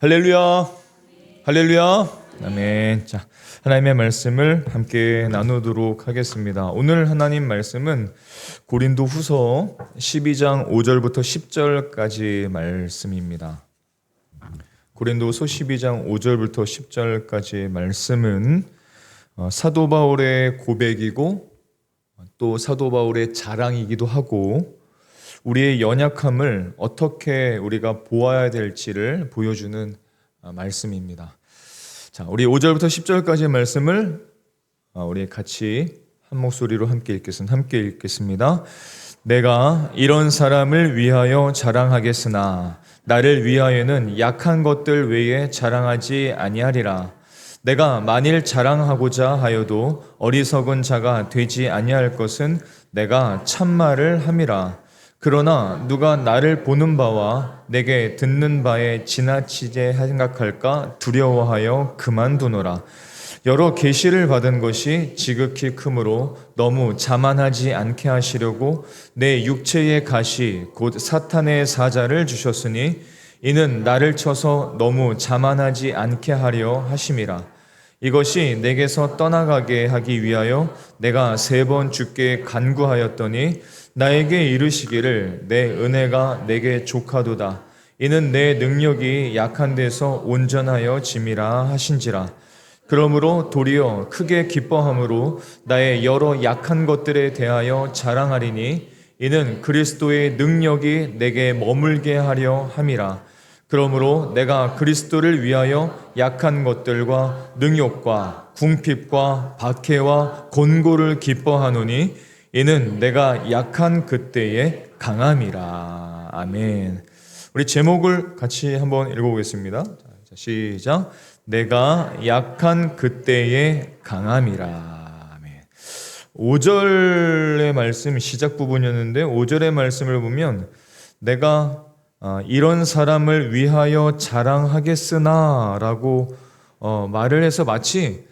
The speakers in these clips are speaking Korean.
할렐루야, 할렐루야, 아멘. 자, 하나님의 말씀을 함께 나누도록 하겠습니다. 오늘 하나님 말씀은 고린도후서 12장 5절부터 10절까지 말씀입니다. 고린도후서 12장 5절부터 10절까지 말씀은 사도 바울의 고백이고 또 사도 바울의 자랑이기도 하고 우리의 연약함을 어떻게 우리가 보아야 될지를 보여주는 말씀입니다. 자, 우리 5절부터 10절까지의 말씀을 우리 같이 한 목소리로 함께 읽겠습니다. 내가 이런 사람을 위하여 자랑하겠으나 나를 위하여는 약한 것들 외에 자랑하지 아니하리라. 내가 만일 자랑하고자 하여도 어리석은 자가 되지 아니할 것은 내가 참말을 함이라. 그러나 누가 나를 보는 바와 내게 듣는 바에 지나치게 생각할까 두려워하여 그만두노라. 여러 계시를 받은 것이 지극히 크므로 너무 자만하지 않게 하시려고 내 육체의 가시 곧 사탄의 사자를 주셨으니 이는 나를 쳐서 너무 자만하지 않게 하려 하심이라. 이것이 내게서 떠나가게 하기 위하여 내가 3번 주께 간구하였더니 나에게 이르시기를 내 은혜가 내게 족하도다. 이는 내 능력이 약한 데서 온전하여 짐이라 하신지라. 그러므로 도리어 크게 기뻐함으로 나의 여러 약한 것들에 대하여 자랑하리니 이는 그리스도의 능력이 내게 머물게 하려 함이라. 그러므로 내가 그리스도를 위하여 약한 것들과 능욕과 궁핍과 박해와 곤고를 기뻐하노니 이는 내가 약한 그때에 강함이라. 아멘. 우리 제목을 같이 한번 읽어보겠습니다. 자, 시작. 내가 약한 그때에 강함이라. 아멘. 5절의 말씀 시작 부분이었는데 5절의 말씀을 보면 내가 이런 사람을 위하여 자랑하겠으나 라고 말을 해서 마치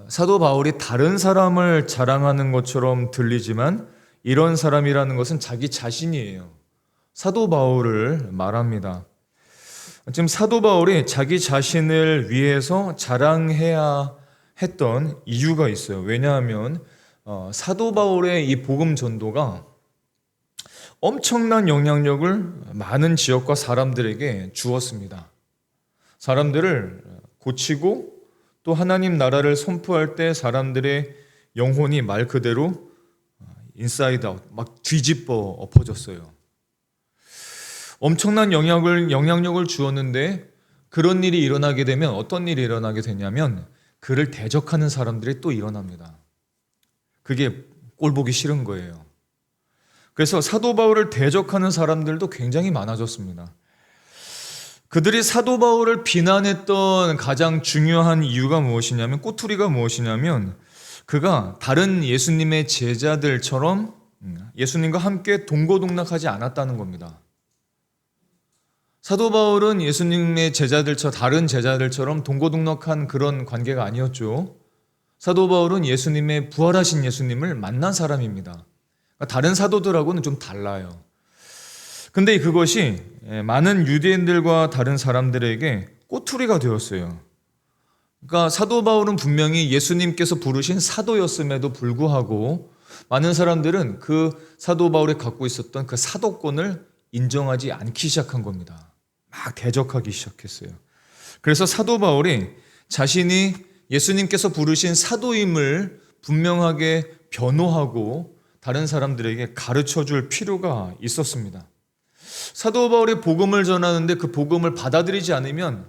사도 바울이 다른 사람을 자랑하는 것처럼 들리지만 이런 사람이라는 것은 자기 자신이에요. 사도 바울을 말합니다. 지금 사도 바울이 자기 자신을 위해서 자랑해야 했던 이유가 있어요. 왜냐하면 사도 바울의 이 복음 전도가 엄청난 영향력을 많은 지역과 사람들에게 주었습니다. 사람들을 고치고 또 하나님 나라를 선포할 때 사람들의 영혼이 말 그대로 인사이드 아웃 막 뒤집어 엎어졌어요. 엄청난 영향력을 주었는데 그런 일이 일어나게 되면 어떤 일이 일어나게 되냐면 그를 대적하는 사람들이 또 일어납니다. 그게 꼴보기 싫은 거예요. 그래서 사도 바울을 대적하는 사람들도 굉장히 많아졌습니다. 그들이 사도 바울을 비난했던 가장 중요한 이유가 무엇이냐면 꼬투리가 무엇이냐면 그가 다른 예수님의 제자들처럼 예수님과 함께 동고동락하지 않았다는 겁니다. 사도 바울은 예수님의 다른 제자들처럼 동고동락한 그런 관계가 아니었죠. 사도 바울은 부활하신 예수님을 만난 사람입니다. 다른 사도들하고는 좀 달라요. 근데 그것이 많은 유대인들과 다른 사람들에게 꼬투리가 되었어요. 그러니까 사도 바울은 분명히 예수님께서 부르신 사도였음에도 불구하고 많은 사람들은 그 사도 바울이 갖고 있었던 그 사도권을 인정하지 않기 시작한 겁니다. 막 대적하기 시작했어요. 그래서 사도 바울이 자신이 예수님께서 부르신 사도임을 분명하게 변호하고 다른 사람들에게 가르쳐 줄 필요가 있었습니다. 사도 바울이 복음을 전하는데 그 복음을 받아들이지 않으면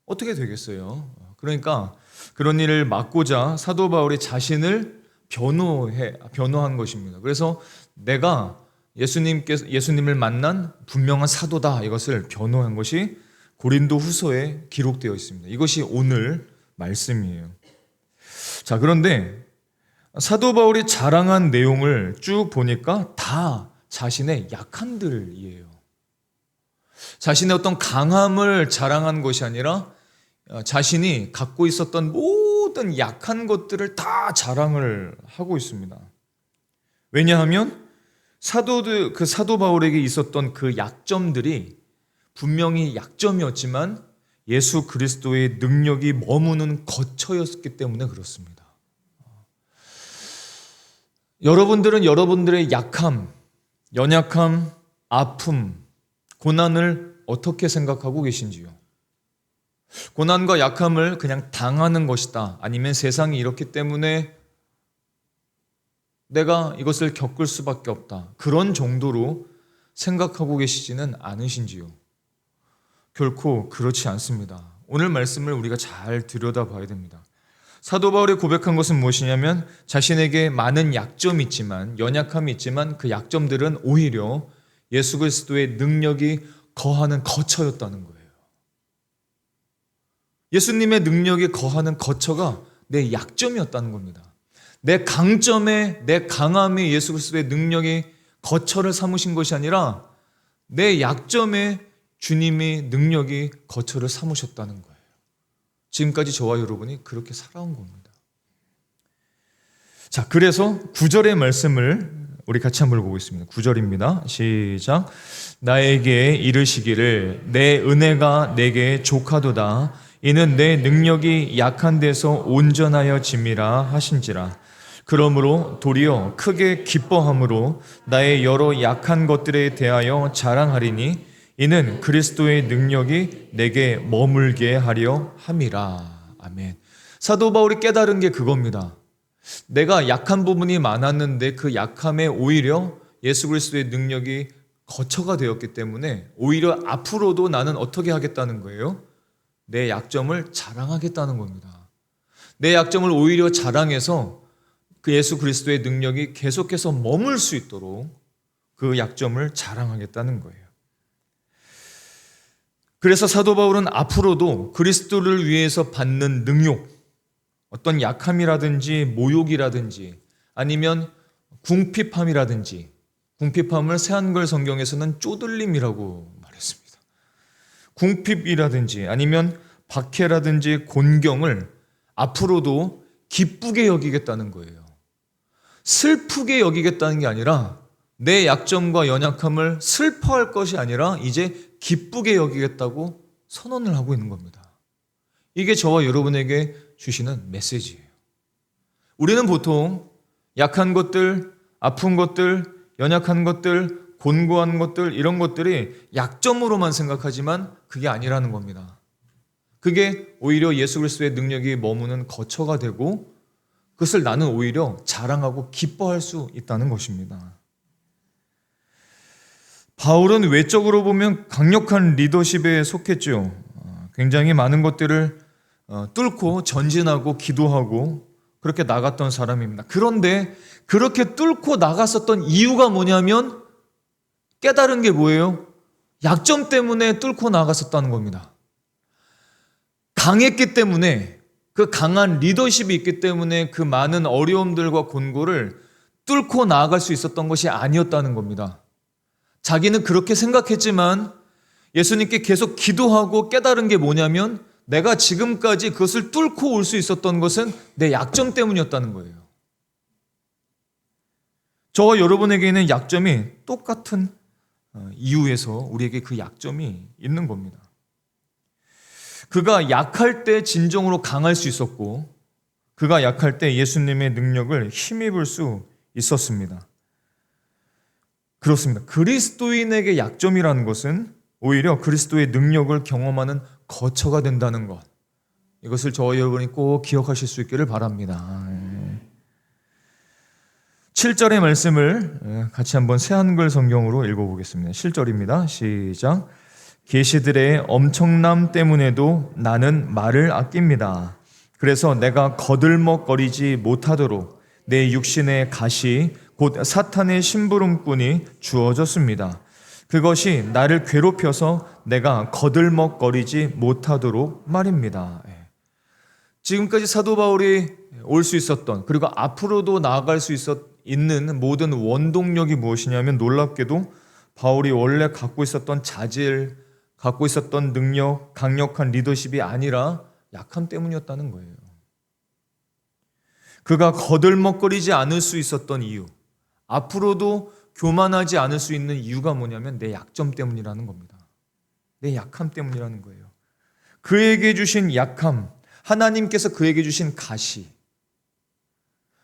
어떻게 되겠어요? 그러니까 그런 일을 막고자 사도 바울이 자신을 변호한 것입니다. 그래서 내가 예수님을 만난 분명한 사도다 이것을 변호한 것이 고린도 후서에 기록되어 있습니다. 이것이 오늘 말씀이에요. 자, 그런데 사도 바울이 자랑한 내용을 쭉 보니까 다 자신의 약함들이에요. 자신의 어떤 강함을 자랑한 것이 아니라 자신이 갖고 있었던 모든 약한 것들을 다 자랑을 하고 있습니다. 왜냐하면 사도 바울에게 있었던 그 약점들이 분명히 약점이었지만 예수 그리스도의 능력이 머무는 거처였기 때문에 그렇습니다. 여러분들은 여러분들의 약함, 연약함, 아픔, 고난을 어떻게 생각하고 계신지요? 고난과 약함을 그냥 당하는 것이다. 아니면 세상이 이렇기 때문에 내가 이것을 겪을 수밖에 없다. 그런 정도로 생각하고 계시지는 않으신지요? 결코 그렇지 않습니다. 오늘 말씀을 우리가 잘 들여다봐야 됩니다. 사도 바울이 고백한 것은 무엇이냐면 자신에게 많은 약점이 있지만, 연약함이 있지만 그 약점들은 오히려 예수 그리스도의 능력이 거하는 거처였다는 거예요. 예수님의 능력이 거하는 거처가 내 약점이었다는 겁니다. 내 강점에, 내 강함에 예수 그리스도의 능력이 거처를 삼으신 것이 아니라 내 약점에 주님의 능력이 거처를 삼으셨다는 거예요. 지금까지 저와 여러분이 그렇게 살아온 겁니다. 자, 그래서 9절의 말씀을 우리 같이 한번 보겠습니다. 9절입니다. 시작. 나에게 이르시기를 내 은혜가 내게 족하도다. 이는 내 능력이 약한 데서 온전하여 짐이라 하신지라. 그러므로 도리어 크게 기뻐함으로 나의 여러 약한 것들에 대하여 자랑하리니 이는 그리스도의 능력이 내게 머물게 하려 함이라. 아멘. 사도 바울이 깨달은 게 그겁니다. 내가 약한 부분이 많았는데 그 약함에 오히려 예수 그리스도의 능력이 거처가 되었기 때문에 오히려 앞으로도 나는 어떻게 하겠다는 거예요? 내 약점을 자랑하겠다는 겁니다. 내 약점을 오히려 자랑해서 그 예수 그리스도의 능력이 계속해서 머물 수 있도록 그 약점을 자랑하겠다는 거예요. 그래서 사도 바울은 앞으로도 그리스도를 위해서 받는 능욕, 어떤 약함이라든지 모욕이라든지 아니면 궁핍함이라든지, 궁핍함을 새한글 성경에서는 쪼들림이라고 말했습니다. 궁핍이라든지 아니면 박해라든지 곤경을 앞으로도 기쁘게 여기겠다는 거예요. 슬프게 여기겠다는 게 아니라 내 약점과 연약함을 슬퍼할 것이 아니라 이제 기쁘게 여기겠다고 선언을 하고 있는 겁니다. 이게 저와 여러분에게 주시는 메시지예요. 우리는 보통 약한 것들, 아픈 것들, 연약한 것들, 곤고한 것들 이런 것들이 약점으로만 생각하지만 그게 아니라는 겁니다. 그게 오히려 예수 그리스도의 능력이 머무는 거처가 되고 그것을 나는 오히려 자랑하고 기뻐할 수 있다는 것입니다. 바울은 외적으로 보면 강력한 리더십에 속했죠. 굉장히 많은 것들을 뚫고 전진하고 기도하고 그렇게 나갔던 사람입니다. 그런데 그렇게 뚫고 나갔었던 이유가 뭐냐면 깨달은 게 뭐예요? 약점 때문에 뚫고 나갔었다는 겁니다. 강했기 때문에, 그 강한 리더십이 있기 때문에 그 많은 어려움들과 곤고를 뚫고 나아갈 수 있었던 것이 아니었다는 겁니다. 자기는 그렇게 생각했지만 예수님께 계속 기도하고 깨달은 게 뭐냐면 내가 지금까지 그것을 뚫고 올 수 있었던 것은 내 약점 때문이었다는 거예요. 저와 여러분에게 있는 약점이 똑같은 이유에서 우리에게 그 약점이 있는 겁니다. 그가 약할 때 진정으로 강할 수 있었고 그가 약할 때 예수님의 능력을 힘입을 수 있었습니다. 그렇습니다. 그리스도인에게 약점이라는 것은 오히려 그리스도의 능력을 경험하는 거처가 된다는 것. 이것을 저와 여러분이 꼭 기억하실 수 있기를 바랍니다. 7절의 말씀을 같이 한번 새한글 성경으로 읽어보겠습니다. 7절입니다. 시작. 계시들의 엄청남 때문에도 나는 말을 아낍니다. 그래서 내가 거들먹거리지 못하도록 내 육신의 가시 곧 사탄의 심부름꾼이 주어졌습니다. 그것이 나를 괴롭혀서 내가 거들먹거리지 못하도록 말입니다. 지금까지 사도 바울이 올 수 있었던 그리고 앞으로도 나아갈 수 있는 모든 원동력이 무엇이냐면 놀랍게도 바울이 원래 갖고 있었던 자질, 갖고 있었던 능력, 강력한 리더십이 아니라 약함 때문이었다는 거예요. 그가 거들먹거리지 않을 수 있었던 이유, 앞으로도 교만하지 않을 수 있는 이유가 뭐냐면 내 약점 때문이라는 겁니다. 내 약함 때문이라는 거예요. 그에게 주신 약함, 하나님께서 그에게 주신 가시,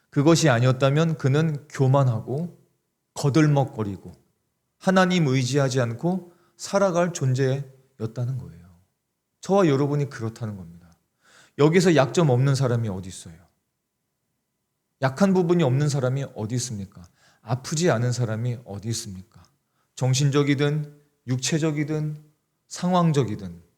그것이 아니었다면 그는 교만하고 거들먹거리고 하나님 의지하지 않고 살아갈 존재였다는 거예요. 저와 여러분이 그렇다는 겁니다. 여기서 약점 없는 사람이 어디 있어요? 약한 부분이 없는 사람이 어디 있습니까? 아프지 않은 사람이 어디 있습니까? 정신적이든 육체적이든 상황적이든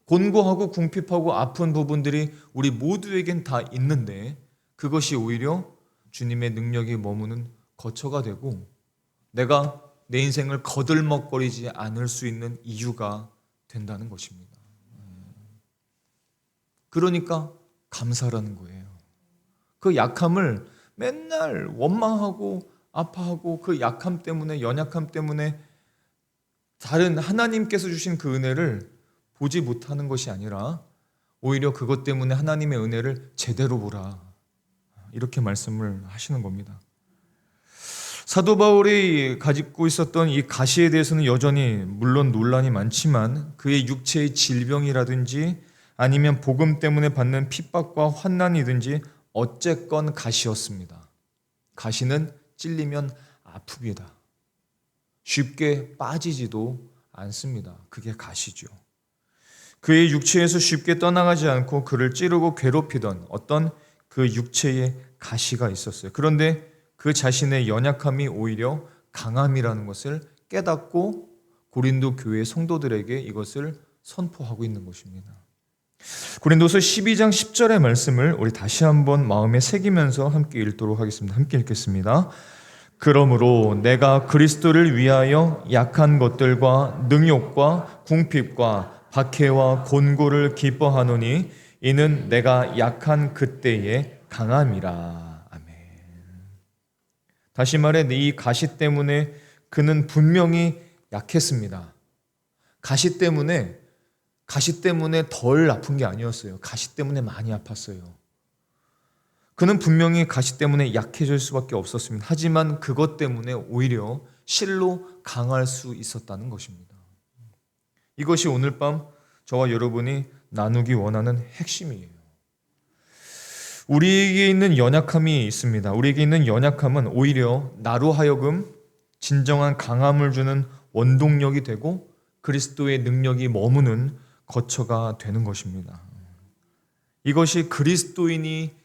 곤고하고 궁핍하고 아픈 부분들이 우리 모두에겐 다 있는데 그것이 오히려 주님의 능력이 머무는 거처가 되고 내가 내 인생을 거들먹거리지 않을 수 있는 이유가 된다는 것입니다. 그러니까 감사라는 거예요. 그 약함을 맨날 원망하고 아파하고 그 약함 때문에 연약함 때문에 다른 하나님께서 주신 그 은혜를 보지 못하는 것이 아니라 오히려 그것 때문에 하나님의 은혜를 제대로 보라. 이렇게 말씀을 하시는 겁니다. 사도 바울이 가지고 있었던 이 가시에 대해서는 여전히 물론 논란이 많지만 그의 육체의 질병이라든지 아니면 복음 때문에 받는 핍박과 환난이든지 어쨌건 가시였습니다. 가시는 찔리면 아픕니다. 쉽게 빠지지도 않습니다. 그게 가시죠. 그의 육체에서 쉽게 떠나가지 않고 그를 찌르고 괴롭히던 어떤 그 육체의 가시가 있었어요. 그런데 그 자신의 연약함이 오히려 강함이라는 것을 깨닫고 고린도 교회 성도들에게 이것을 선포하고 있는 것입니다. 고린도서 12장 10절의 말씀을 우리 다시 한번 마음에 새기면서 함께 읽도록 하겠습니다. 함께 읽겠습니다. 그러므로 내가 그리스도를 위하여 약한 것들과 능욕과 궁핍과 박해와 곤고를 기뻐하노니 이는 내가 약한 그때의 강함이라. 아멘. 다시 말해 이 가시 때문에 그는 분명히 약했습니다. 가시 때문에 덜 아픈 게 아니었어요. 가시 때문에 많이 아팠어요. 그는 분명히 가시 때문에 약해질 수밖에 없었습니다. 하지만 그것 때문에 오히려 실로 강할 수 있었다는 것입니다. 이것이 오늘 밤 저와 여러분이 나누기 원하는 핵심이에요. 우리에게 있는 연약함이 있습니다. 우리에게 있는 연약함은 오히려 나로 하여금 진정한 강함을 주는 원동력이 되고 그리스도의 능력이 머무는 거처가 되는 것입니다. 이것이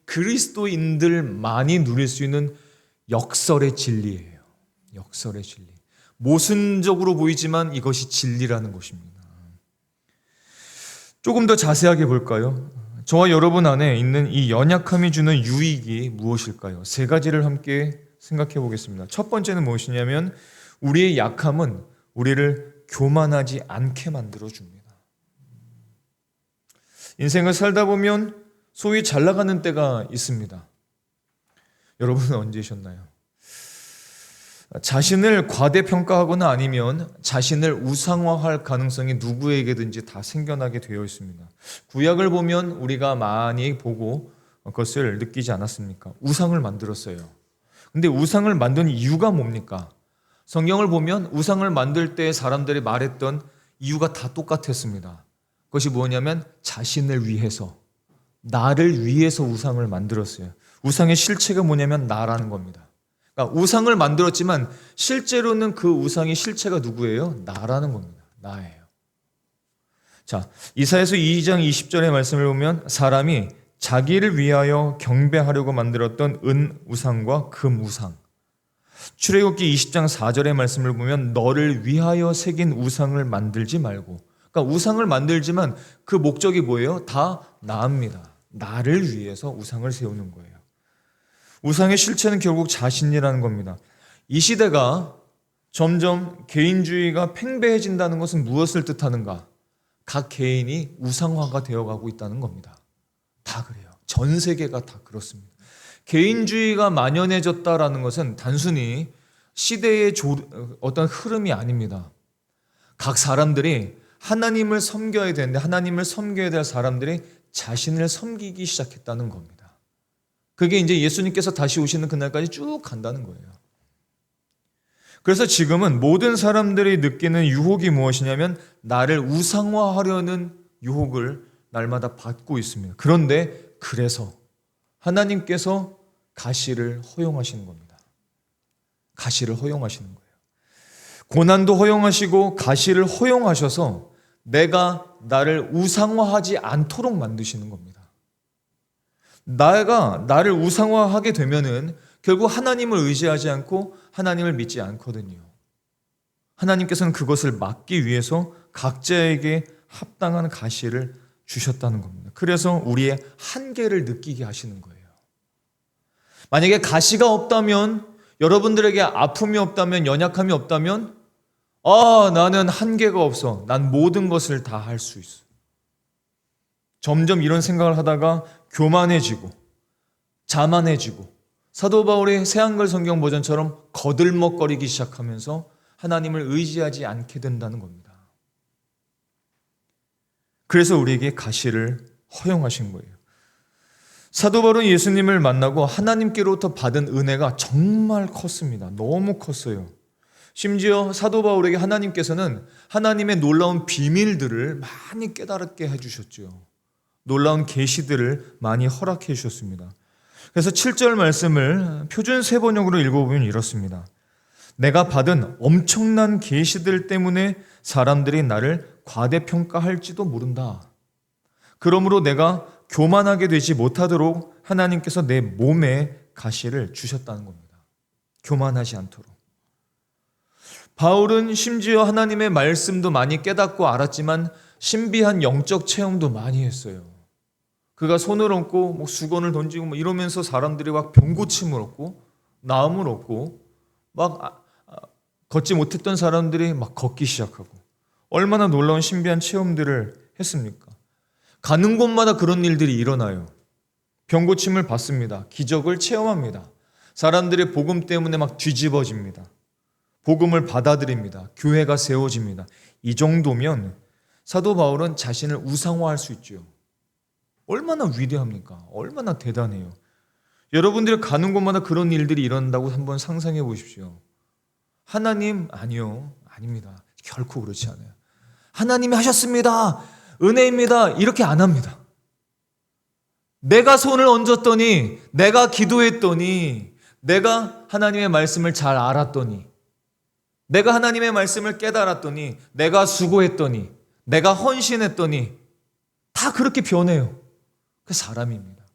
그리스도인들만이 누릴 수 있는 역설의 진리예요. 역설의 진리. 모순적으로 보이지만 이것이 진리라는 것입니다. 조금 더 자세하게 볼까요? 저와 여러분 안에 있는 이 연약함이 주는 유익이 무엇일까요? 세 가지를 함께 생각해 보겠습니다. 첫 번째는 무엇이냐면 우리의 약함은 우리를 교만하지 않게 만들어줍니다. 인생을 살다 보면 소위 잘 나가는 때가 있습니다. 여러분은 언제셨나요? 자신을 과대평가하거나 아니면 자신을 우상화할 가능성이 누구에게든지 다 생겨나게 되어 있습니다. 구약을 보면 우리가 많이 보고 그것을 느끼지 않았습니까? 우상을 만들었어요. 근데 우상을 만든 이유가 뭡니까? 성경을 보면 우상을 만들 때 사람들이 말했던 이유가 다 똑같았습니다. 그것이 뭐냐면 자신을 위해서, 나를 위해서 우상을 만들었어요. 우상의 실체가 뭐냐면 나라는 겁니다. 그러니까 우상을 만들었지만 실제로는 그 우상의 실체가 누구예요? 나라는 겁니다. 나예요. 자, 이사야서 2장 20절의 말씀을 보면 사람이 자기를 위하여 경배하려고 만들었던 은 우상과 금 우상. 출애굽기 20장 4절의 말씀을 보면 너를 위하여 새긴 우상을 만들지 말고. 그러니까 우상을 만들지만 그 목적이 뭐예요? 다 나입니다. 나를 위해서 우상을 세우는 거예요. 우상의 실체는 결국 자신이라는 겁니다. 이 시대가 점점 개인주의가 팽배해진다는 것은 무엇을 뜻하는가? 각 개인이 우상화가 되어가고 있다는 겁니다. 다 그래요. 전 세계가 다 그렇습니다. 개인주의가 만연해졌다라는 것은 단순히 시대의 어떤 흐름이 아닙니다. 각 사람들이 하나님을 섬겨야 되는데 하나님을 섬겨야 될 사람들이 자신을 섬기기 시작했다는 겁니다. 그게 이제 예수님께서 다시 오시는 그날까지 쭉 간다는 거예요. 그래서 지금은 모든 사람들이 느끼는 유혹이 무엇이냐면 나를 우상화하려는 유혹을 날마다 받고 있습니다. 그런데 그래서 하나님께서 가시를 허용하시는 겁니다. 가시를 허용하시는 거예요. 고난도 허용하시고 가시를 허용하셔서 내가 나를 우상화하지 않도록 만드시는 겁니다. 내가 나를 우상화하게 되면은 결국 하나님을 의지하지 않고 하나님을 믿지 않거든요. 하나님께서는 그것을 막기 위해서 각자에게 합당한 가시를 주셨다는 겁니다. 그래서 우리의 한계를 느끼게 하시는 거예요. 만약에 가시가 없다면, 여러분들에게 아픔이 없다면, 연약함이 없다면, 나는 한계가 없어. 난 모든 것을 다 할 수 있어. 점점 이런 생각을 하다가 교만해지고 자만해지고 사도 바울의 새한글 성경 버전처럼 거들먹거리기 시작하면서 하나님을 의지하지 않게 된다는 겁니다. 그래서 우리에게 가시를 허용하신 거예요. 사도 바울은 예수님을 만나고 하나님께로부터 받은 은혜가 정말 컸습니다. 너무 컸어요. 심지어 사도 바울에게 하나님께서는 하나님의 놀라운 비밀들을 많이 깨달게 해주셨죠. 놀라운 계시들을 많이 허락해 주셨습니다. 그래서 7절 말씀을 표준 세번역으로 읽어보면 이렇습니다. 내가 받은 엄청난 계시들 때문에 사람들이 나를 과대평가할지도 모른다. 그러므로 내가 교만하게 되지 못하도록 하나님께서 내 몸에 가시를 주셨다는 겁니다. 교만하지 않도록. 바울은 심지어 하나님의 말씀도 많이 깨닫고 알았지만 신비한 영적 체험도 많이 했어요. 그가 손을 얹고 수건을 던지고 이러면서 사람들이 막 병고침을 얻고 나음을 얻고 막 걷지 못했던 사람들이 막 걷기 시작하고 얼마나 놀라운 신비한 체험들을 했습니까? 가는 곳마다 그런 일들이 일어나요. 병고침을 받습니다. 기적을 체험합니다. 사람들의 복음 때문에 막 뒤집어집니다. 복음을 받아들입니다. 교회가 세워집니다. 이 정도면 사도 바울은 자신을 우상화할 수 있죠. 얼마나 위대합니까? 얼마나 대단해요. 여러분들이 가는 곳마다 그런 일들이 일어난다고 한번 상상해 보십시오. 하나님 아니요. 아닙니다. 결코 그렇지 않아요. 하나님이 하셨습니다. 은혜입니다. 이렇게 안 합니다. 내가 손을 얹었더니, 내가 기도했더니, 내가 하나님의 말씀을 잘 알았더니, 내가 하나님의 말씀을 깨달았더니, 내가 수고했더니, 내가 헌신했더니 다 그렇게 변해요. 그 사람입니다.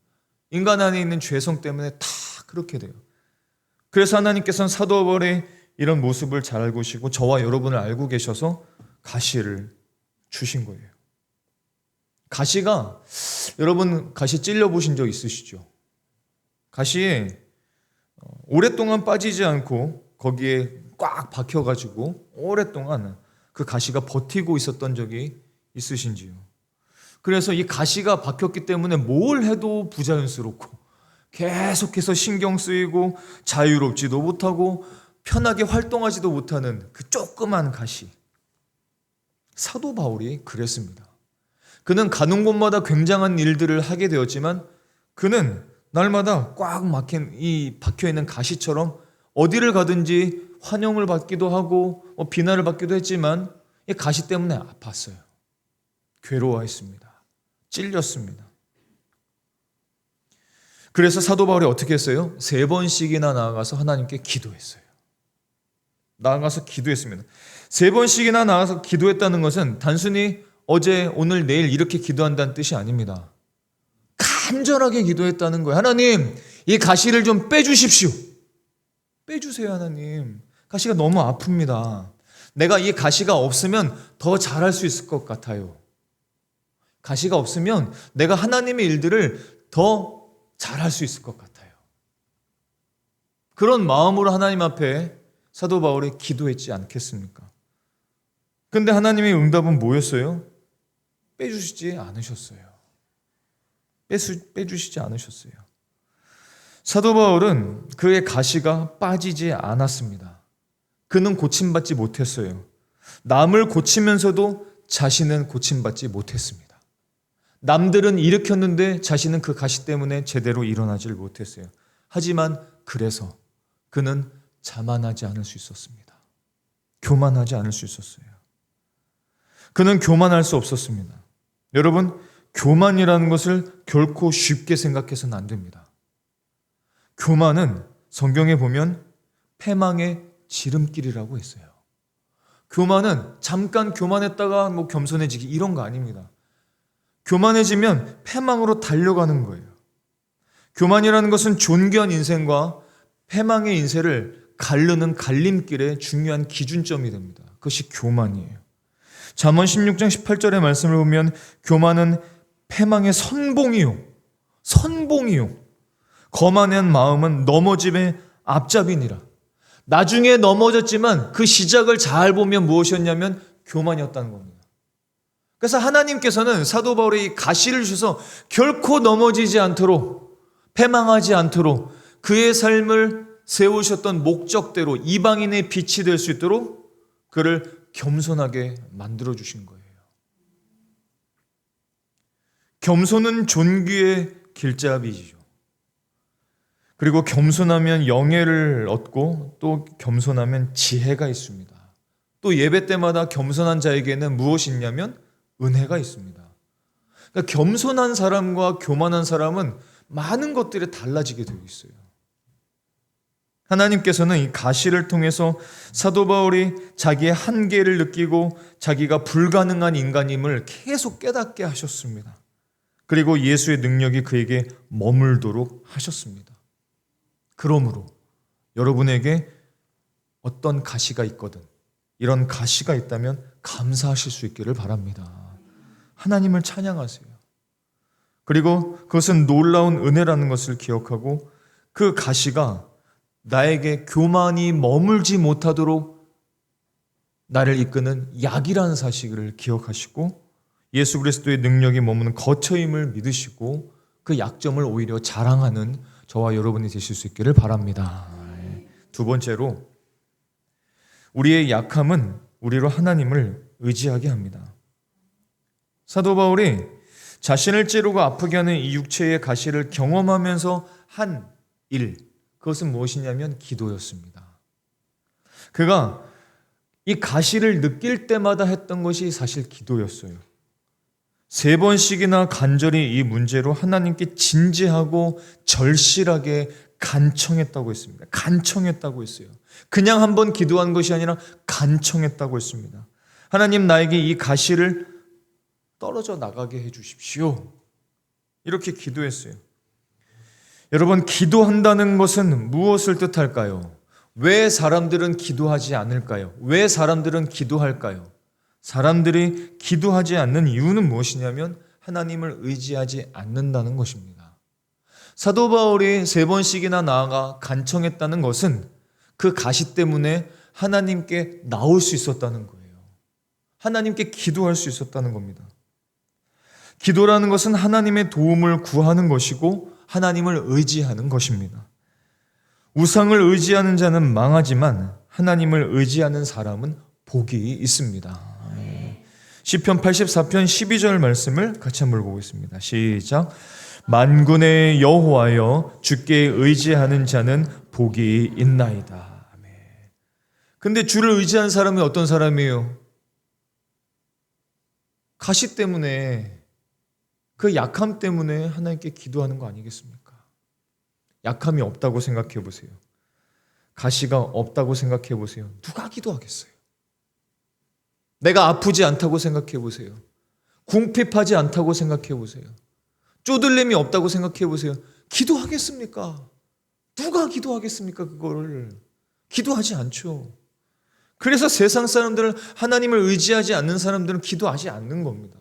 인간 안에 있는 죄성 때문에 다 그렇게 돼요. 그래서 하나님께서는 사도 바울의 이런 모습을 잘 알고 계시고 저와 여러분을 알고 계셔서 가시를 주신 거예요. 가시가, 여러분 가시 찔려보신 적 있으시죠? 가시에 오랫동안 빠지지 않고 거기에 꽉 박혀가지고 오랫동안 그 가시가 버티고 있었던 적이 있으신지요? 그래서 이 가시가 박혔기 때문에 뭘 해도 부자연스럽고 계속해서 신경 쓰이고 자유롭지도 못하고 편하게 활동하지도 못하는 그 조그만 가시. 사도 바울이 그랬습니다. 그는 가는 곳마다 굉장한 일들을 하게 되었지만 그는 날마다 꽉 막힌 이 박혀있는 가시처럼 어디를 가든지 환영을 받기도 하고 비난을 받기도 했지만 이 가시 때문에 아팠어요. 괴로워했습니다. 찔렸습니다. 그래서 사도 바울이 어떻게 했어요? 3번씩이나 나아가서 하나님께 기도했어요. 나아가서 기도했습니다. 3번씩이나 나아가서 기도했다는 것은 단순히 어제, 오늘, 내일 이렇게 기도한다는 뜻이 아닙니다. 간절하게 기도했다는 거예요. 하나님, 이 가시를 좀 빼주십시오. 빼주세요, 하나님. 가시가 너무 아픕니다. 내가 이 가시가 없으면 더 잘할 수 있을 것 같아요. 가시가 없으면 내가 하나님의 일들을 더 잘할 수 있을 것 같아요. 그런 마음으로 하나님 앞에 사도 바울이 기도했지 않겠습니까? 근데 하나님의 응답은 뭐였어요? 빼주시지 않으셨어요. 빼주시지 않으셨어요. 사도 바울은 그의 가시가 빠지지 않았습니다. 그는 고침받지 못했어요. 남을 고치면서도 자신은 고침받지 못했습니다. 남들은 일으켰는데 자신은 그 가시 때문에 제대로 일어나질 못했어요. 하지만 그래서 그는 자만하지 않을 수 있었습니다. 교만하지 않을 수 있었어요. 그는 교만할 수 없었습니다. 여러분, 교만이라는 것을 결코 쉽게 생각해서는 안 됩니다. 교만은 성경에 보면 패망의 지름길이라고 했어요. 교만은 잠깐 교만했다가 겸손해지기 이런 거 아닙니다. 교만해지면 패망으로 달려가는 거예요. 교만이라는 것은 존귀한 인생과 패망의 인생을 가르는 갈림길의 중요한 기준점이 됩니다. 그것이 교만이에요. 잠언 16장 18절의 말씀을 보면 교만은 패망의 선봉이요. 거만한 마음은 넘어짐의 앞잡이니라. 나중에 넘어졌지만 그 시작을 잘 보면 무엇이었냐면 교만이었다는 겁니다. 그래서 하나님께서는 사도 바울의 가시를 주셔서 결코 넘어지지 않도록, 패망하지 않도록 그의 삶을 세우셨던 목적대로 이방인의 빛이 될 수 있도록 그를 겸손하게 만들어주신 거예요. 겸손은 존귀의 길잡이죠. 그리고 겸손하면 영예를 얻고 또 겸손하면 지혜가 있습니다. 또 예배 때마다 겸손한 자에게는 무엇이 있냐면 은혜가 있습니다. 그러니까 겸손한 사람과 교만한 사람은 많은 것들이 달라지게 되어 있어요. 하나님께서는 이 가시를 통해서 사도 바울이 자기의 한계를 느끼고 자기가 불가능한 인간임을 계속 깨닫게 하셨습니다. 그리고 예수의 능력이 그에게 머물도록 하셨습니다. 그러므로 여러분에게 어떤 가시가 있거든 이런 가시가 있다면 감사하실 수 있기를 바랍니다. 하나님을 찬양하세요. 그리고 그것은 놀라운 은혜라는 것을 기억하고 그 가시가 나에게 교만이 머물지 못하도록 나를 이끄는 약이라는 사실을 기억하시고 예수 그리스도의 능력이 머무는 거처임을 믿으시고 그 약점을 오히려 자랑하는 저와 여러분이 되실 수 있기를 바랍니다. 두 번째로 우리의 약함은 우리로 하나님을 의지하게 합니다. 사도 바울이 자신을 찌르고 아프게 하는 이 육체의 가시를 경험하면서 한 일, 그것은 무엇이냐면 기도였습니다. 그가 이 가시를 느낄 때마다 했던 것이 사실 기도였어요. 3번씩이나 간절히 이 문제로 하나님께 진지하고 절실하게 간청했다고 했습니다. 간청했다고 했어요. 그냥 한번 기도한 것이 아니라 간청했다고 했습니다. 하나님, 나에게 이 가시를 떨어져 나가게 해 주십시오. 이렇게 기도했어요. 여러분, 기도한다는 것은 무엇을 뜻할까요? 왜 사람들은 기도하지 않을까요? 왜 사람들은 기도할까요? 사람들이 기도하지 않는 이유는 무엇이냐면 하나님을 의지하지 않는다는 것입니다. 사도 바울이 3번씩이나 나아가 간청했다는 것은 그 가시 때문에 하나님께 나올 수 있었다는 거예요. 하나님께 기도할 수 있었다는 겁니다. 기도라는 것은 하나님의 도움을 구하는 것이고 하나님을 의지하는 것입니다. 우상을 의지하는 자는 망하지만 하나님을 의지하는 사람은 복이 있습니다. 시편 84편 12절 말씀을 같이 한번 보겠습니다. 시작. 만군의 여호와여, 주께 의지하는 자는 복이 있나이다. 아멘. 근데 주를 의지하는 사람이 어떤 사람이에요? 가시 때문에, 그 약함 때문에 하나님께 기도하는 거 아니겠습니까? 약함이 없다고 생각해 보세요. 가시가 없다고 생각해 보세요. 누가 기도하겠어요? 내가 아프지 않다고 생각해 보세요. 궁핍하지 않다고 생각해 보세요. 쪼들림이 없다고 생각해 보세요. 기도하겠습니까? 누가 기도하겠습니까? 그거를 기도하지 않죠. 그래서 세상 사람들은, 하나님을 의지하지 않는 사람들은 기도하지 않는 겁니다.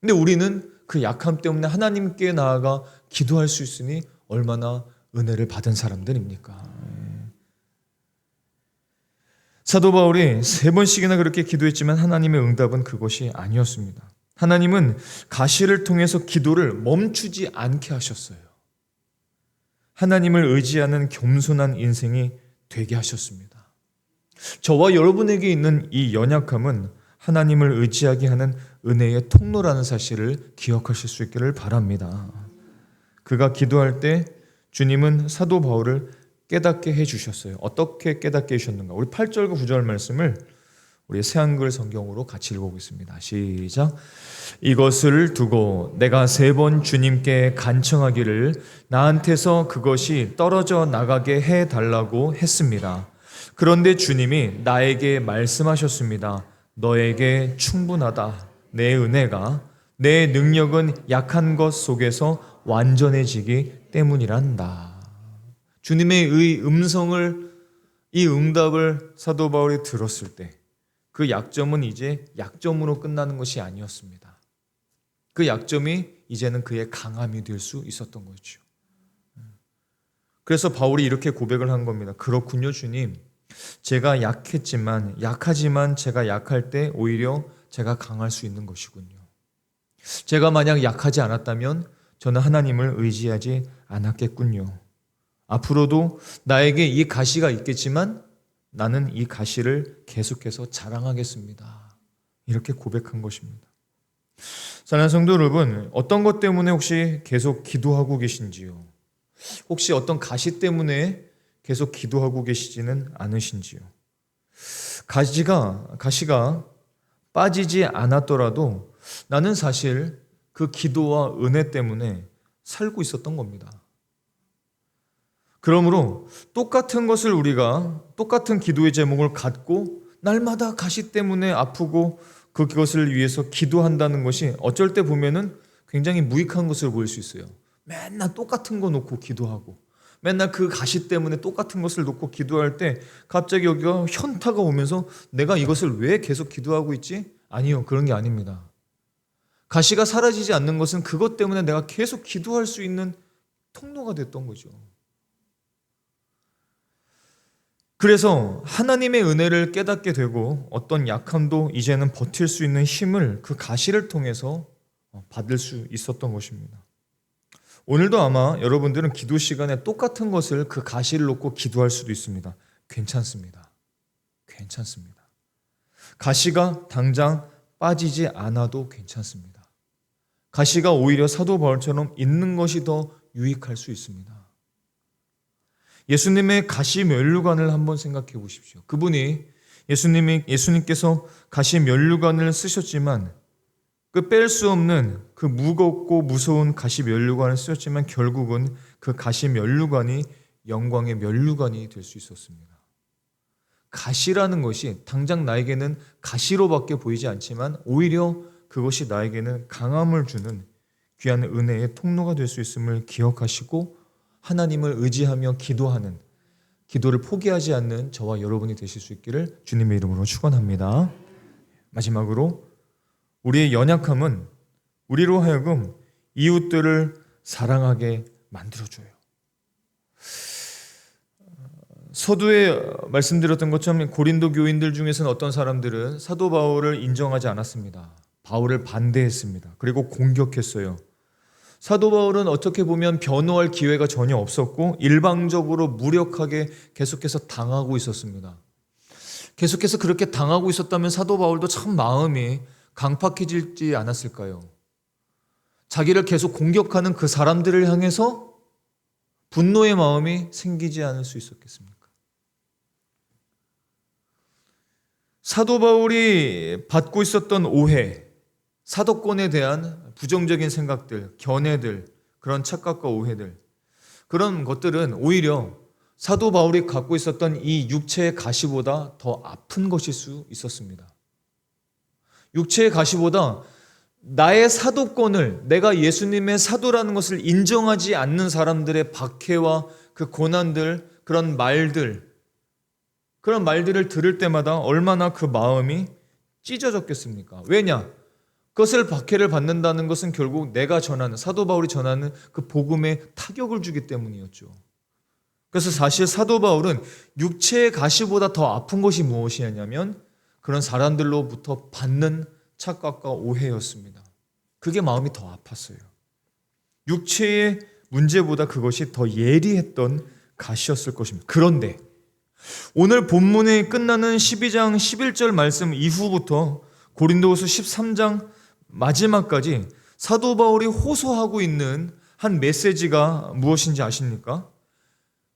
근데 우리는 그 약함 때문에 하나님께 나아가 기도할 수 있으니 얼마나 은혜를 받은 사람들입니까? 사도 바울이 3번씩이나 그렇게 기도했지만 하나님의 응답은 그것이 아니었습니다. 하나님은 가시를 통해서 기도를 멈추지 않게 하셨어요. 하나님을 의지하는 겸손한 인생이 되게 하셨습니다. 저와 여러분에게 있는 이 연약함은 하나님을 의지하게 하는 은혜의 통로라는 사실을 기억하실 수 있기를 바랍니다. 그가 기도할 때 주님은 사도 바울을 깨닫게 해주셨어요. 어떻게 깨닫게 해주셨는가? 우리 8절과 9절 말씀을 우리 새한글 성경으로 같이 읽어보겠습니다. 시작. 이것을 두고 내가 3번 주님께 간청하기를 나한테서 그것이 떨어져 나가게 해달라고 했습니다. 그런데 주님이 나에게 말씀하셨습니다. 너에게 충분하다. 내 은혜가, 내 능력은 약한 것 속에서 완전해지기 때문이란다. 주님의 이 응답을 사도 바울이 들었을 때 그 약점은 이제 약점으로 끝나는 것이 아니었습니다. 그 약점이 이제는 그의 강함이 될 수 있었던 거죠. 그래서 바울이 이렇게 고백을 한 겁니다. 그렇군요, 주님. 제가 약하지만 제가 약할 때 오히려 제가 강할 수 있는 것이군요. 제가 만약 약하지 않았다면 저는 하나님을 의지하지 않았겠군요. 앞으로도 나에게 이 가시가 있겠지만 나는 이 가시를 계속해서 자랑하겠습니다. 이렇게 고백한 것입니다. 사랑하는 성도 여러분, 어떤 것 때문에 혹시 계속 기도하고 계신지요? 혹시 어떤 가시 때문에 계속 기도하고 계시지는 않으신지요? 가시가 빠지지 않았더라도 나는 사실 그 기도와 은혜 때문에 살고 있었던 겁니다. 그러므로 똑같은 기도의 제목을 갖고 날마다 가시 때문에 아프고 그것을 위해서 기도한다는 것이 어쩔 때 보면은 굉장히 무익한 것을 보일 수 있어요. 맨날 똑같은 거 놓고 기도하고 맨날 그 가시 때문에 똑같은 것을 놓고 기도할 때 갑자기 여기가 현타가 오면서 내가 이것을 왜 계속 기도하고 있지? 아니요, 그런 게 아닙니다. 가시가 사라지지 않는 것은 그것 때문에 내가 계속 기도할 수 있는 통로가 됐던 거죠. 그래서 하나님의 은혜를 깨닫게 되고 어떤 약함도 이제는 버틸 수 있는 힘을 그 가시를 통해서 받을 수 있었던 것입니다. 오늘도 아마 여러분들은 기도 시간에 똑같은 것을 그 가시를 놓고 기도할 수도 있습니다. 괜찮습니다. 가시가 당장 빠지지 않아도 괜찮습니다. 가시가 오히려 사도 바울처럼 있는 것이 더 유익할 수 있습니다. 예수님의 가시 면류관을 한번 생각해 보십시오. 그분이 예수님께서 가시 면류관을 쓰셨지만 그 뺄 수 없는 그 무겁고 무서운 가시 면류관을 쓰셨지만 결국은 그 가시 면류관이 영광의 면류관이 될 수 있었습니다. 가시라는 것이 당장 나에게는 가시로밖에 보이지 않지만 오히려 그것이 나에게는 강함을 주는 귀한 은혜의 통로가 될 수 있음을 기억하시고 하나님을 의지하며 기도하는, 기도를 포기하지 않는 저와 여러분이 되실 수 있기를 주님의 이름으로 축원합니다. 마지막으로 우리의 연약함은 우리로 하여금 이웃들을 사랑하게 만들어줘요. 서두에 말씀드렸던 것처럼 고린도 교인들 중에서는 어떤 사람들은 사도 바울을 인정하지 않았습니다. 바울을 반대했습니다. 그리고 공격했어요. 사도 바울은 어떻게 보면 변호할 기회가 전혀 없었고 일방적으로 무력하게 계속해서 당하고 있었습니다. 계속해서 그렇게 당하고 있었다면 사도 바울도 참 마음이 강팍해지지 않았을까요? 자기를 계속 공격하는 그 사람들을 향해서 분노의 마음이 생기지 않을 수 있었겠습니까? 사도 바울이 받고 있었던 오해, 사도권에 대한 부정적인 생각들, 견해들, 그런 착각과 오해들, 그런 것들은 오히려 사도 바울이 갖고 있었던 이 육체의 가시보다 더 아픈 것일 수 있었습니다. 육체의 가시보다 나의 사도권을, 내가 예수님의 사도라는 것을 인정하지 않는 사람들의 박해와 그 고난들, 그런 말들을 들을 때마다 얼마나 그 마음이 찢어졌겠습니까? 왜냐? 그것을 박해를 받는다는 것은 결국 내가 전하는, 사도 바울이 전하는 그 복음에 타격을 주기 때문이었죠. 그래서 사실 사도 바울은 육체의 가시보다 더 아픈 것이 무엇이었냐면 그런 사람들로부터 받는 착각과 오해였습니다. 그게 마음이 더 아팠어요. 육체의 문제보다 그것이 더 예리했던 가시였을 것입니다. 그런데 오늘 본문이 끝나는 12장 11절 말씀 이후부터 고린도후서 13장 마지막까지 사도 바울이 호소하고 있는 한 메시지가 무엇인지 아십니까?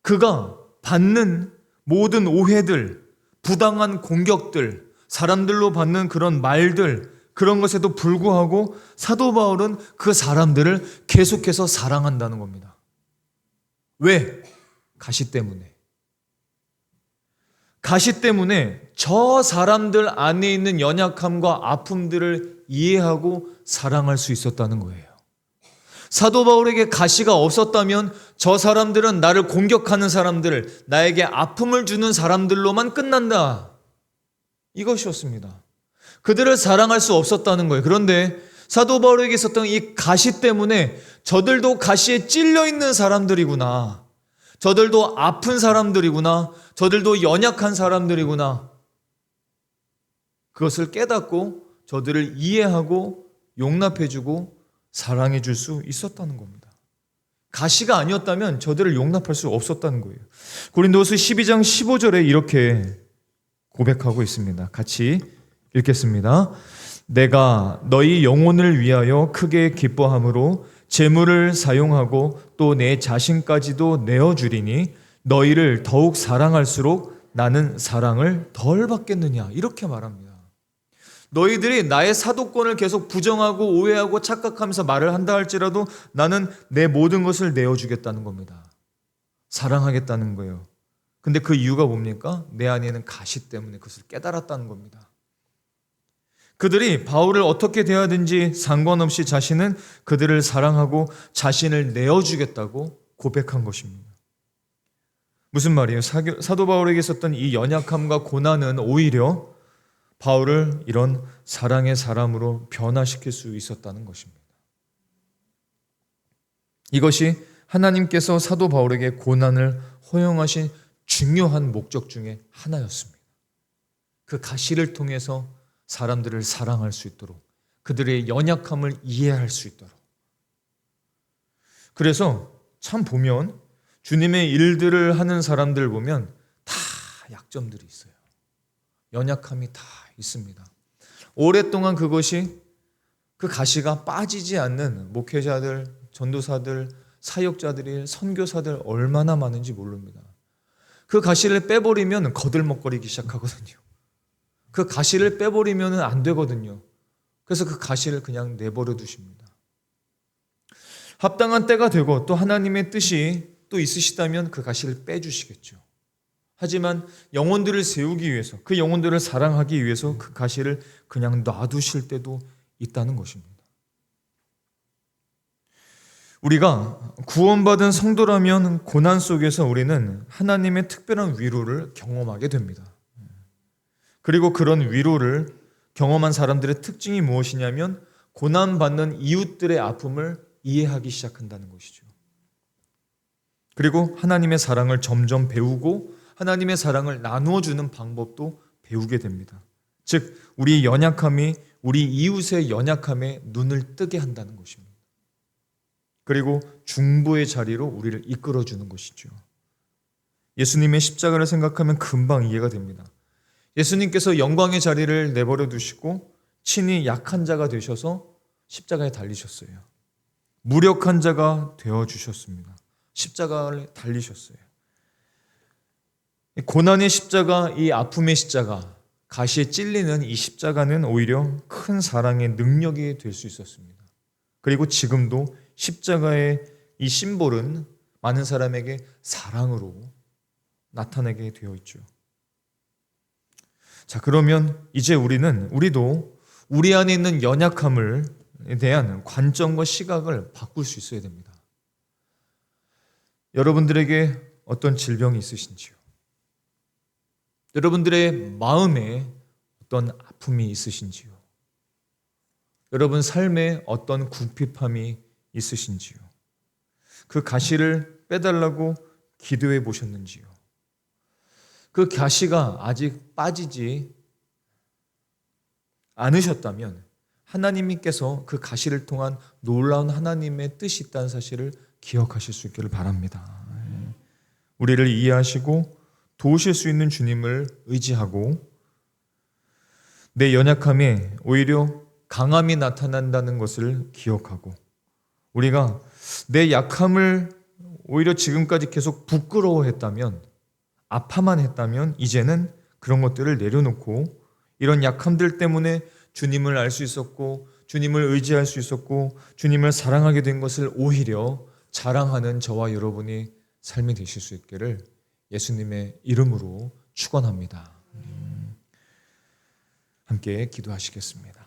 그가 받는 모든 오해들, 부당한 공격들, 사람들로 받는 그런 말들, 그런 것에도 불구하고 사도 바울은 그 사람들을 계속해서 사랑한다는 겁니다. 왜? 가시 때문에. 가시 때문에 저 사람들 안에 있는 연약함과 아픔들을 이해하고 사랑할 수 있었다는 거예요. 사도 바울에게 가시가 없었다면 저 사람들은 나를 공격하는 사람들, 나에게 아픔을 주는 사람들로만 끝난다. 이것이었습니다. 그들을 사랑할 수 없었다는 거예요. 그런데 사도 바울에게 있었던 이 가시 때문에 저들도 가시에 찔려 있는 사람들이구나. 저들도 아픈 사람들이구나. 저들도 연약한 사람들이구나. 그것을 깨닫고 저들을 이해하고 용납해주고 사랑해줄 수 있었다는 겁니다. 가시가 아니었다면 저들을 용납할 수 없었다는 거예요. 고린도후서 12장 15절에 이렇게 고백하고 있습니다. 같이 읽겠습니다. 내가 너희 영혼을 위하여 크게 기뻐함으로 재물을 사용하고 또 내 자신까지도 내어주리니 너희를 더욱 사랑할수록 나는 사랑을 덜 받겠느냐, 이렇게 말합니다. 너희들이 나의 사도권을 계속 부정하고 오해하고 착각하면서 말을 한다 할지라도 나는 내 모든 것을 내어주겠다는 겁니다. 사랑하겠다는 거예요. 근데 그 이유가 뭡니까? 내 안에는 가시 때문에 그것을 깨달았다는 겁니다. 그들이 바울을 어떻게 대하든지 상관없이 자신은 그들을 사랑하고 자신을 내어주겠다고 고백한 것입니다. 무슨 말이에요? 사도 바울에게 있었던 이 연약함과 고난은 오히려 바울을 이런 사랑의 사람으로 변화시킬 수 있었다는 것입니다. 이것이 하나님께서 사도 바울에게 고난을 허용하신 중요한 목적 중에 하나였습니다. 그 가시를 통해서 사람들을 사랑할 수 있도록, 그들의 연약함을 이해할 수 있도록. 그래서 참 보면 주님의 일들을 하는 사람들 보면 다 약점들이 있어요. 연약함이 다 있습니다. 오랫동안 그것이, 그 가시가 빠지지 않는 목회자들, 전도사들, 사역자들이, 선교사들 얼마나 많은지 모릅니다. 그 가시를 빼버리면 거들먹거리기 시작하거든요. 그 가시를 빼버리면 안 되거든요. 그래서 그 가시를 그냥 내버려 두십니다. 합당한 때가 되고 또 하나님의 뜻이 또 있으시다면 그 가시를 빼주시겠죠. 하지만 영혼들을 세우기 위해서, 그 영혼들을 사랑하기 위해서 그 가시를 그냥 놔두실 때도 있다는 것입니다. 우리가 구원받은 성도라면 고난 속에서 우리는 하나님의 특별한 위로를 경험하게 됩니다. 그리고 그런 위로를 경험한 사람들의 특징이 무엇이냐면 고난받는 이웃들의 아픔을 이해하기 시작한다는 것이죠. 그리고 하나님의 사랑을 점점 배우고 하나님의 사랑을 나누어주는 방법도 배우게 됩니다. 즉, 우리 연약함이 우리 이웃의 연약함에 눈을 뜨게 한다는 것입니다. 그리고 중보의 자리로 우리를 이끌어주는 것이죠. 예수님의 십자가를 생각하면 금방 이해가 됩니다. 예수님께서 영광의 자리를 내버려 두시고 친히 약한 자가 되셔서 십자가에 달리셨어요. 무력한 자가 되어주셨습니다. 십자가를 달리셨어요. 고난의 십자가, 이 아픔의 십자가, 가시에 찔리는 이 십자가는 오히려 큰 사랑의 능력이 될 수 있었습니다. 그리고 지금도 십자가의 이 심볼은 많은 사람에게 사랑으로 나타나게 되어 있죠. 자, 그러면 이제 우리도 우리 안에 있는 연약함에 대한 관점과 시각을 바꿀 수 있어야 됩니다. 여러분들에게 어떤 질병이 있으신지요? 여러분들의 마음에 어떤 아픔이 있으신지요? 여러분 삶에 어떤 궁핍함이 있으신지요? 그 가시를 빼달라고 기도해 보셨는지요? 그 가시가 아직 빠지지 않으셨다면 하나님께서 그 가시를 통한 놀라운 하나님의 뜻이 있다는 사실을 기억하실 수 있기를 바랍니다. 우리를 이해하시고 도우실 수 있는 주님을 의지하고 내 연약함에 오히려 강함이 나타난다는 것을 기억하고 우리가 내 약함을 오히려 지금까지 계속 부끄러워했다면, 아파만 했다면 이제는 그런 것들을 내려놓고 이런 약함들 때문에 주님을 알 수 있었고 주님을 의지할 수 있었고 주님을 사랑하게 된 것을 오히려 자랑하는 저와 여러분이 삶이 되실 수 있기를 예수님의 이름으로 축원합니다. 함께 기도하시겠습니다.